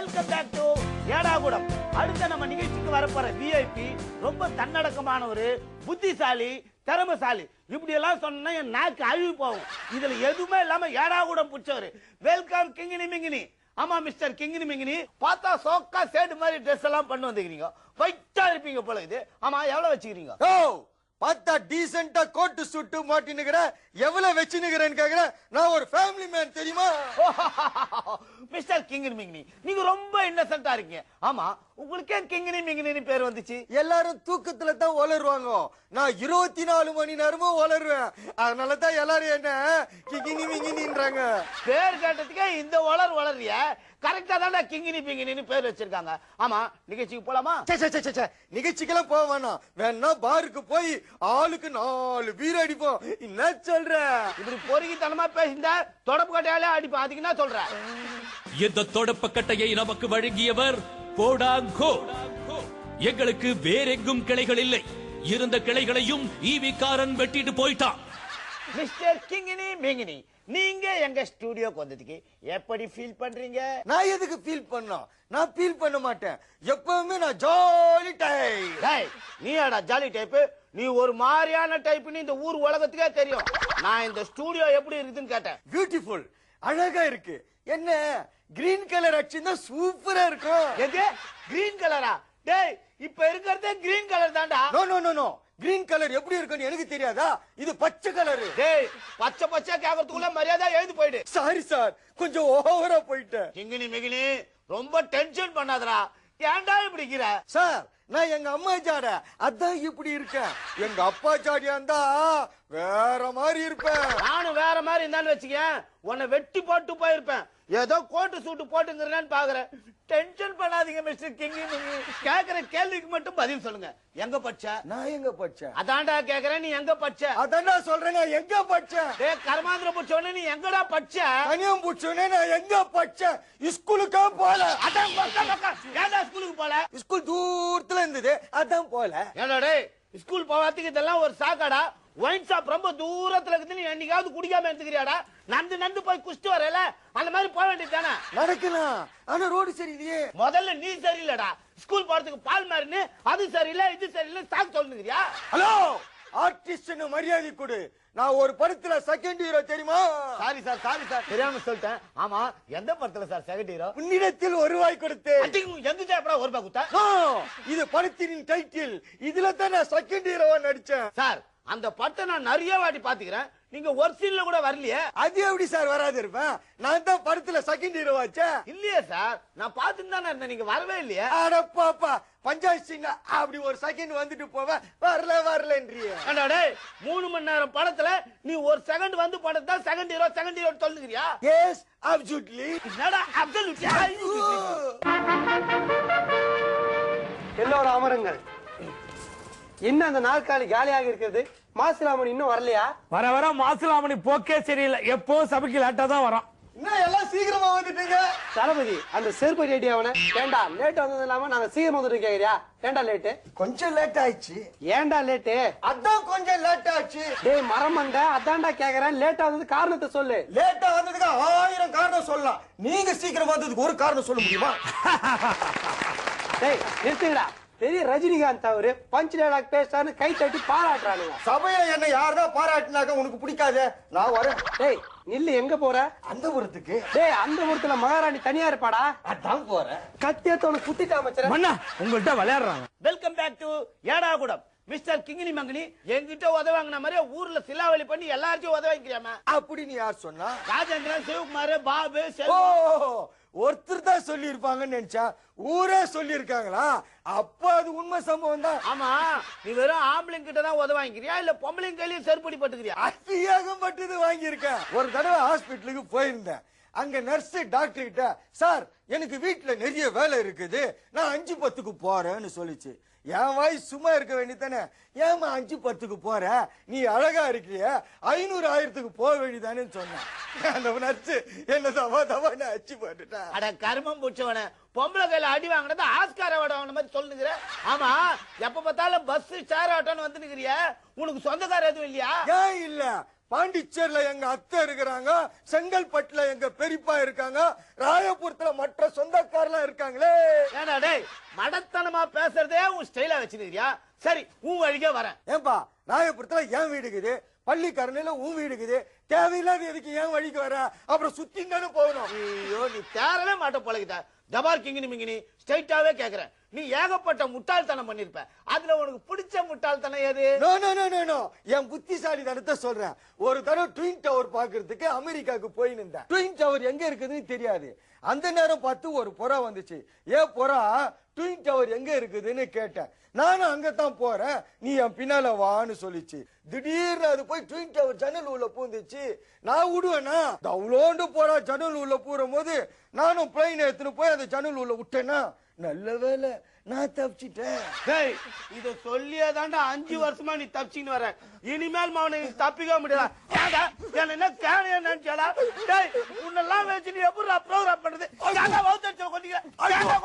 Welcome back to ஏடாகுடம். அடுத்த நம்ம நிகழ்ச்சிக்கு வரப்போற விஐபி ரொம்ப தன்னடக்கமானவரு, புத்திசாலி, திறமசாலி. இப்படி எல்லாம் சொன்னா என் நாக்கு அழுவி போகும். இதுல எதுவுமே இல்லாம ஏடாகுடம் பிடிச்சவரு. வெல்கம் கிங்கினி மிங்கினி. ஆமா மிஸ்டர் கிங்கினி மிங்கினி, பார்த்தா சோக்கா சேடு மாதிரி ட்ரெஸ் எல்லாம் பண்ணி வந்துக்கிறீங்க. வைட்டா இருப்பீங்க போல இது. ஆமா, எவ்வளவு வச்சுக்கிறீங்க? பார்த்தா டீசென்ட்டா கோட்டு சுட்டு மாட்டினுக்கிற, எவ்வளவு வச்சுனுக்கிறேன்னு கேக்குற. நான் ஒரு ஃபேமிலி மேன் தெரியுமா? மிஸ்டர் கிங்கினி மிங்கினி, நீங்க ரொம்ப இன்னசென்ட்டா இருக்கீங்க. ஆமா, உங்களுக்கு ஏன் கிங்கினி மிங்கினி பேர் வந்துச்சு? எல்லாரும் தூக்கத்துல தான் வளருவாங்க. நான் 24 மணி நேரமும் வளருவேன். அதனாலதான் எல்லாரும் என்ன கிங்கினி மிங்கினின்றாங்க. பேர் கேட்டதுக்கே இந்த வளர்றிய. கரெக்டா தான் கிங்கினி பிங்கினி பேர் வச்சிருக்காங்க. ஆமா, நிகழ்ச்சிக்கு போலாமா? நிகழ்ச்சிக்கெல்லாம் போக வேணாம். வேணா பாருக்கு போய் ஆளுக்கு 4 பீர் அடிப்போம். என்ன சொல்ற? இப்படி பொறுக்கித்தனமா பேசியிருந்தா தொடப்பு கட்டையாலே அடிப்போம். அதுக்கு என்ன சொல்ற? இந்த தொடப்பு கட்டையை நமக்கு வழங்கியவர் போடாங்கோ. எங்களுக்கு வேறெங்கும் கிளைகள் இல்லை. இருந்த கிளைகளையும் ஈவி காரன் வெட்டிட்டு போயிட்டான். மிஸ்டர் கிங்கினி மிங்கினி, நீங்க எங்க ஸ்டுடியோக்கு வந்ததுக்கு எப்படி ஃபீல் பண்றீங்க? நான் எதுக்கு ஃபீல் பண்ணோம்? நான் ஃபீல் பண்ண மாட்டேன். எப்பவுமே நான் ஜாலி டைப். டேய், நீயாடா ஜாலி டைப்? நீ ஒரு மாதிரியான டைப்னு இந்த ஊர் உலகத்துக்கே தெரியும். நான் இந்த ஸ்டுடியோ எப்படி இருக்குதுன்னு கேட்டேன். பியூட்டிஃபுல், அழகா இருக்கு. என்ன கிரீன் கலர் அடிச்சுன்னா சூப்பரா இருக்கும். எது கிரீன் கலரா? டேய், இப்ப இருக்கிறதே கிரீன் கலர் தான்டா. No no no no, green colour எப்படி இருக்குன்னு எனக்கு தெரியாதா? இது பச்சை கலர். டேய், பச்சை பச்சை கேக்குறதுக்குள்ள மரியாதை எழுந்து போயிடு. சாரி சார், கொஞ்சம் ஓவரா போயிட்டேன். கிங்கினி மிகினி, ரொம்ப டென்ஷன் பண்ணாதடா. ஏன்டா இப்படி இருக்கிற? சார், நான் எங்க அம்மா ஜாட அதான் இப்படி இருக்கேன். எங்க அப்பா ஜாடியா இருந்தா வேற மாதிரி இருப்பேன். நானும் வேற மாதிரி இருந்தான்னு வச்சுக்கேன், உன்னை வெட்டி போட்டு போயிருப்பேன். ஏதோ கோட்டு சூட்டு போட்டுங்கிறேன்னு பாக்குறேன். டென்ஷன் பண்ணாதீங்க மிஸ்டர் கிங்கி. கேக்குற கேள்விக்கு மட்டும் பதில் சொல்லுங்க. எங்க பச்ச? நான் எங்க பச்சேன்? அதான்டா கேக்குறேன், நீ எங்க பச்ச? அதான்டா சொல்றேன், நான் எங்க பச்சேன்? டேய், கர்மாந்திர புடிச்சவனே நீ எங்கடா பச்ச? கனியம் புடிச்சவனே நான் எங்க பச்சேன்? ஸ்கூலுக்கே போல. அதான் ஏன்டா ஸ்கூலுக்கு போல? ஸ்கூல் தூரத்துல இருந்தது, அதான் போல. ஏன்டா டேய், ஸ்கூல் போவாததுக்கு இதெல்லாம் ஒரு சாக்காடா? ஒயின் ஷாப் ரொம்ப தூரத்துல இருக்குது, நீ என்னைக்காவது குடிக்காம எடுத்துக்கிறியாடா? நந்து போய் குடிச்சிட்டு வரல, அந்த மாதிரி போக வேண்டியது தானே? நடக்கலாம், ஆனா ரோடு சரியில்லையே. முதல்ல நீ சரியில்லடா. ஸ்கூல் போறதுக்கு பால் மாறினு அது சரியில்லை இது சரியில்லை சாக்கு சொல்லுங்கிறியா? ஹலோ, ஆர்டிஸ்ட் மரியாதை கொடு. நான் ஒரு படத்துல செகண்ட் ஹீரோ தெரியுமா? சாரி சார், தெரியாம சொல்லிட்டேன். ஆமா, எந்த படத்துல சார் செகண்ட் ஹீரோ? உன்னிடத்தில் ஒரு ரூபாய் கொடுத்து. எங்க எப்படா ஒரு ரூபாய் கொடுத்தா? இது படத்தின் டைட்டில். இதுல தான் நான் செகண்ட் ஹீரோவா நடிச்சேன். சார், அந்த படத்தை நான் நிறைய வாட்டி பாத்துக்கிறேன். நீங்க ஒரு சீன்ல கூட வரலையே. அது எப்படி சார் வராது இருப்பேன்? நான் தான் படத்துல செகண்ட் ஹீரோ ஆச்சேன். இல்லையே சார், நான் பாத்துட்டு தானே இருந்தேன், நீங்க வரவே இல்லையே. அட பாப்பா, பஞ்சாயத்து சீன் அப்படி ஒரு செகண்ட் வந்துட்டு போவேன், வரலன்றியே. 3 மணி நேரம் படத்துல நீ ஒரு செகண்ட் வந்து படத்தை செகண்ட் ஹீரோ சொல்லுங்கிறியா? Yes, absolutely. என்னடா அப்சல்யூட்லி? எல்லோரும் அமருங்கள். என்ன அந்த நாற்காலி காலியாக இருக்கிறது? மாசிலாமணி இன்னும் வரலையா? வர மாசிலாமணி போக்கே சரியில்லை. எப்போ சபைக்கு லேட்டா தான் வரோம். என்ன எல்லாம் சீக்கிரமா வந்துட்டீங்க? தளபதி, அந்த செருப்பு ரெடி அவன. ஏண்டா லேட் வந்தது இல்லாம நாங்க சீக்கிரம் வந்துட்டு கேக்குறியா? ஏண்டா லேட்டு? கொஞ்சம் லேட் ஆயிடுச்சு. ஏண்டா லேட்டு? அதான் கொஞ்சம் லேட் ஆச்சு. டேய் மரமண்ட, அதான்டா கேக்குறேன். லேட்டா வந்தது காரணத்தை சொல்லு. லேட்டா வந்ததுக்கு 1000 காரணம் சொல்லலாம். நீங்க சீக்கிரம் வந்ததுக்கு ஒரு காரணம் சொல்ல முடியுமா? டேய் நிறுத்துங்கடா. பெரிய ரஜினிகாந்த் அவரு பஞ்ச் டைலாக் பேசுறான்னு கை தட்டி பாராட்டுறானுங்க. சபையில என்ன யாருதான் பாராட்டினாக்க உனக்கு பிடிக்காது? நான் வரேன். டேய் நில்லு, எங்க போற? அந்த ஊரத்துக்கு. டேய், அந்த ஊரத்துல மகாராணி தனியா இருப்பாடா. அதான் போறேன். கத்தியத்தோட குத்திட்டு அமைச்சர் மண்ணா உங்கள்கிட்ட விளையாடுறாங்க. Welcome back to Edakoodam. Mister Kingini Mangini, என்கிட்ட உதவாங்கின மாதிரியே ஊர்ல சிலாவளி பண்ணி எல்லார்ட்டையும் உதவிக்கிறியாமா? அப்படி நீ யார் சொன்னா? ராஜேந்திரன், சிவகுமார், பாபு, ஒருத்தர் தான் சொல்லி இருப்பாங்கன்னு நினைச்சா ஊரே சொல்லி இருக்காங்களா? அப்ப அது உண்மை சம்பவம் தான். ஆமா, நீ வெறும் ஆம்பளைங்க கிட்ட தான் உதவாங்கிறியா இல்ல பொம்பளைங்க கையிலயும் செருப்படி பட்டுக்கிறியா? அதிகப்பட்டது வாங்கியிருக்கேன். ஒரு தடவை ஹாஸ்பிட்டலுக்கு போயிருந்தேன். அங்க நர்ஸ் டாக்டர் கிட்ட, சார் எனக்கு வீட்டுல நிறைய வேலை இருக்குது, நான் 5-10க்கு போறேன்னு சொல்லிச்சு. என் வாய் சும்மா இருக்க வேண்டியதானே, ஏமா 5-10க்கு போற, நீ அழகா இருக்கிய, 500-1000க்கு போக வேண்டியதானு சொன்னேன். அந்த நர்ஸ் என்ன தவா அச்சு போட்டுட்டா. அட கர்மம் பூச்சவன, பொம்பளை கையில அடி வாங்கினது ஆஸ்கார் அவார்டு வாங்கின மாதிரி சொல்லுங்கிற. ஆமா, எப்ப பார்த்தாலும் பஸ் ஷேர் ஆட்டோன்னு வந்து நிக்கிறிய, உனக்கு சொந்தக்கார எதுவும் இல்லையா? ஏன் இல்ல, பாண்டிச்சேரியில எங்க அத்தை இருக்கிறாங்க, செங்கல்பட்டுல எங்க பெரியப்பா இருக்காங்க, ராயபுரத்துல மற்ற சொந்தக்காரெல்லாம் இருக்காங்களே. ஏடா டேய், மடத்தனமா பேசுறதே உன் ஸ்டைலா வச்சிருக்கியா? சரி, உன் வழிக்கே வரேன். ஏன்பா ராயபுரத்துல என் வீடு இருக்குது, பள்ளிக்கரணையில உன் வீடு இருக்குது, தேவையில்லாத எதுக்கு என் வழிக்கு வர? அப்புறம் சுத்தி தானே போகணும். ஐயோ, நீ தேரவே மாட்ட பழகிட்ட. ஜபார் கிங்கினி மிங்கினி ஸ்ட்ரைட்டாவே கேக்குறேன். நீ ஏகப்பட்ட முட்டாள்தனம் பண்ணிருப்ப. அதுல உனக்கு பிடிச்ச முட்டாள்தனம் எது? No no no no no, என் புத்திசாலி தனத்தை சொல்றேன். ஒரு தடவை ட்வின் டவர் பாக்குறதுக்கு அமெரிக்காவுக்கு போய் நின்றேன். ட்வின் டவர் எங்க இருக்குதுன்னு தெரியாது. அந்த நேரம் பார்த்து ஒரு புறா வந்துச்சு. புறா, ட்வின் டவர் எங்க இருக்குதுன்னு கேட்டேன். நானும் அங்கதான் போறேன், நீ என் பின்னால வான்னு சொல்லிச்சு. திடீர்னு அது போய் ட்வின் டவர் ஜன்னல் உள்ள பூந்துச்சு. நான் விடுவேனா? அவ்வளோண்டு போறா ஜன்னல் உள்ள பூரும் போது நானும் பிளைன் எடுத்துன்னு போய் அந்த ஜன்னல் உள்ள விட்டேனா, நல்ல வேலை நான் தப்பிச்சிட்டேன். டேய், இத சொல்லியே தாண்டா 5 வருஷமா நீ தப்பிச்சின்னு வர. இனிமேல் அவனை தப்பிக்க முடியல. ஏடா, என்ன கேனைய நினைச்சாடா? டேய், உன்னெல்லாம் வச்சு நீ எப்படி ப்ரோகிராம் பண்றது? ஏடா வௌத்தச்ச கொண்டீங்க? ஏடா